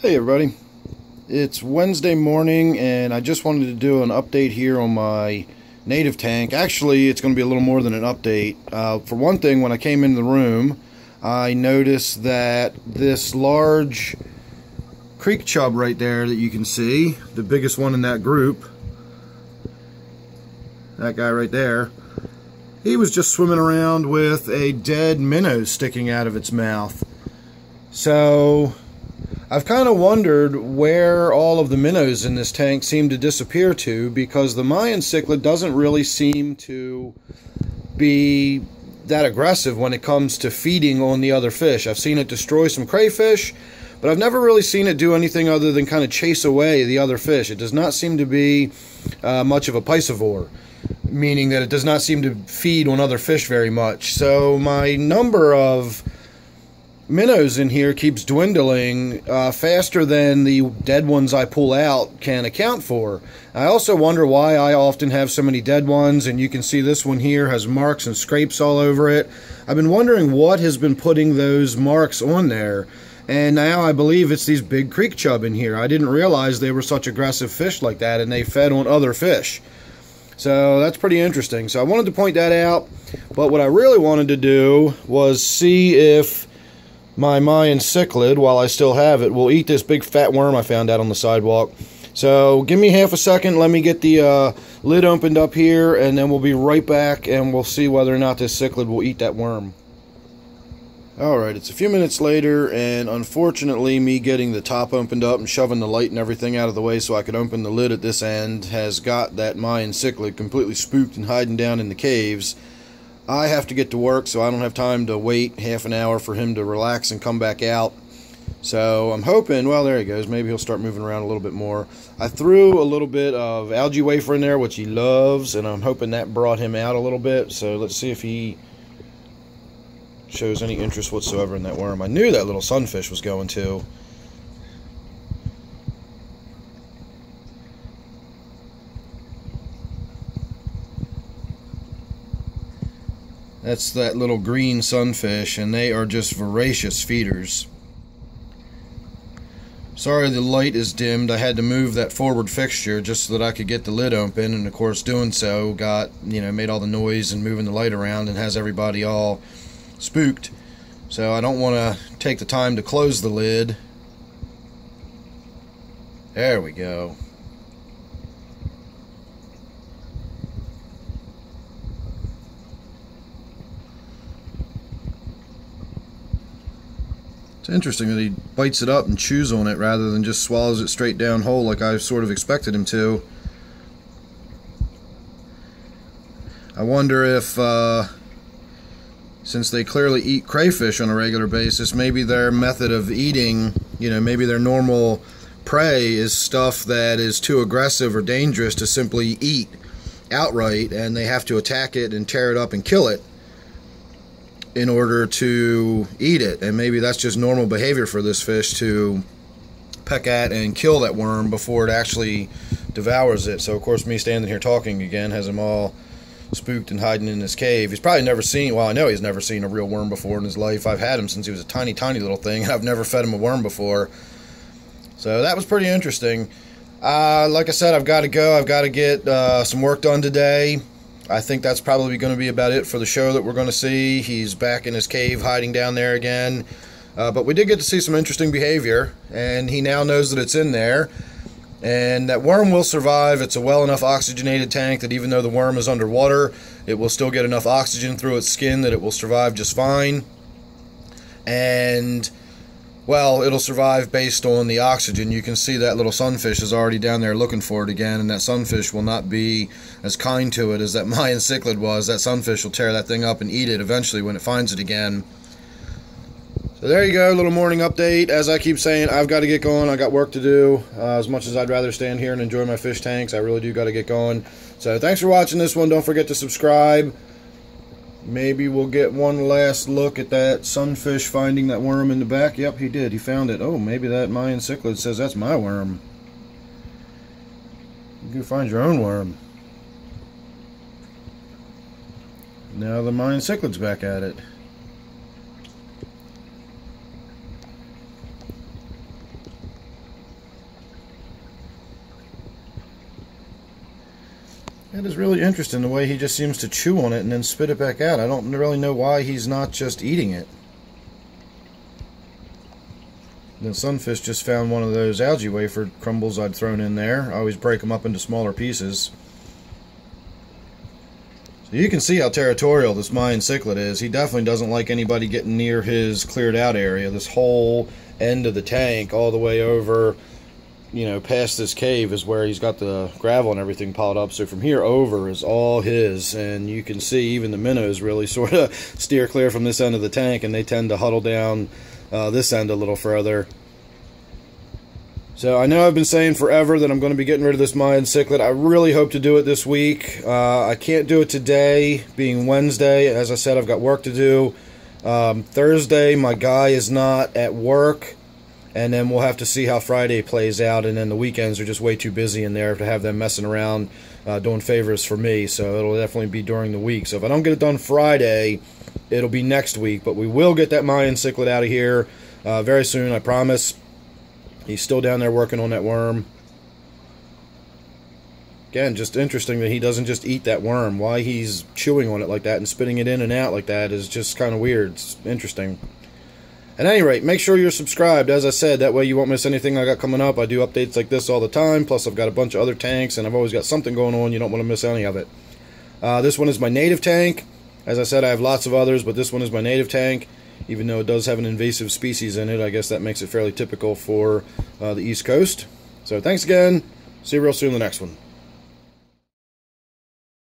Hey everybody, it's Wednesday morning and I just wanted to do an update here on my native tank. Actually, it's going to be a little more than an update. For one thing, when I came in the room, I noticed that this large creek chub right there that you can see, the biggest one in that group, that guy right there, he was just swimming around with a dead minnow sticking out of its mouth. So I've kind of wondered where all of the minnows in this tank seem to disappear to, because the Mayan Cichlid doesn't really seem to be that aggressive when it comes to feeding on the other fish. I've seen it destroy some crayfish, but I've never really seen it do anything other than kind of chase away the other fish. It does not seem to be much of a piscivore, meaning that it does not seem to feed on other fish very much. So my number of minnows in here keeps dwindling faster than the dead ones I pull out can account for. I also wonder why I often have so many dead ones, and you can see this one here has marks and scrapes all over it. I've been wondering what has been putting those marks on there, and now I believe it's these big creek chub in here. I didn't realize they were such aggressive fish like that, and they fed on other fish. So that's pretty interesting. So I wanted to point that out, but what I really wanted to do was see if my Mayan Cichlid, while I still have it, will eat this big fat worm I found out on the sidewalk. So give me half a second, let me get the lid opened up here, and then we'll be right back and we'll see whether or not this cichlid will eat that worm. Alright, it's a few minutes later, and unfortunately me getting the top opened up and shoving the light and everything out of the way so I could open the lid at this end has got that Mayan Cichlid completely spooked and hiding down in the caves. I have to get to work, so I don't have time to wait half an hour for him to relax and come back out. So I'm hoping, well, there he goes, maybe he'll start moving around a little bit more. I threw a little bit of algae wafer in there, which he loves, and I'm hoping that brought him out a little bit. So let's see if he shows any interest whatsoever in that worm. I knew that little sunfish was going to. That's that little green sunfish, and they are just voracious feeders. Sorry the light is dimmed. I had to move that forward fixture just so that I could get the lid open, and of course doing so made all the noise and moving the light around and has everybody all spooked. So I don't want to take the time to close the lid. There we go. It's interesting that he bites it up and chews on it rather than just swallows it straight down whole like I sort of expected him to. I wonder if, since they clearly eat crayfish on a regular basis, maybe their method of eating, maybe their normal prey is stuff that is too aggressive or dangerous to simply eat outright, and they have to attack it and tear it up and kill it in order to eat it. And maybe that's just normal behavior for this fish, to peck at and kill that worm before it actually devours it. So of course me standing here talking again has him all spooked and hiding in his cave. He's probably never seen, well, I know he's never seen a real worm before in his life. I've had him since he was a tiny little thing, and I've never fed him a worm before. So that was pretty interesting. Like I said, I've got to go. I've got to get some work done today. I think that's probably going to be about it for the show that we're going to see. He's back in his cave hiding down there again. But we did get to see some interesting behavior, and he now knows that it's in there. And that worm will survive. It's a well enough oxygenated tank that even though the worm is underwater, it will still get enough oxygen through its skin that it will survive just fine. And, well, it'll survive based on the oxygen. You can see that little sunfish is already down there looking for it again, and that sunfish will not be as kind to it as that Mayan Cichlid was. That sunfish will tear that thing up and eat it eventually when it finds it again. So there you go, a little morning update. As I keep saying, I've got to get going. I got work to do. As much as I'd rather stand here and enjoy my fish tanks, I really do got to get going. So thanks for watching this one. Don't forget to subscribe. Maybe we'll get one last look at that sunfish finding that worm in the back. Yep, he did. He found it. Oh, maybe that Mayan Cichlid says that's my worm. You can find your own worm. Now the Mayan Cichlid's back at it. That is really interesting, the way he just seems to chew on it and then spit it back out. I don't really know why he's not just eating it. The sunfish just found one of those algae wafer crumbles I'd thrown in there. I always break them up into smaller pieces. So you can see how territorial this Mayan cichlid is. He definitely doesn't like anybody getting near his cleared out area. This whole end of the tank, all the way over, you know, past this cave, is where he's got the gravel and everything piled up. So from here over is all his, and you can see even the minnows really sort of steer clear from this end of the tank, and they tend to huddle down this end a little further. So I know I've been saying forever that I'm going to be getting rid of this Mayan cichlid. I really hope to do it this week. I can't do it today, being Wednesday. As I said, I've got work to do. Thursday, my guy is not at work, and then we'll have to see how Friday plays out, and then the weekends are just way too busy in there to have them messing around doing favors for me, so it'll definitely be during the week. So if I don't get it done Friday, it'll be next week, but we will get that Mayan cichlid out of here very soon, I promise. He's still down there working on that worm. Again, just interesting that he doesn't just eat that worm. Why he's chewing on it like that and spitting it in and out like that is just kind of weird. It's interesting. At any rate, make sure you're subscribed. As I said, that way you won't miss anything I got coming up. I do updates like this all the time. Plus, I've got a bunch of other tanks, and I've always got something going on. You don't want to miss any of it. This one is my native tank. As I said, I have lots of others, but this one is my native tank. Even though it does have an invasive species in it, I guess that makes it fairly typical for the East Coast. So thanks again. See you real soon in the next one.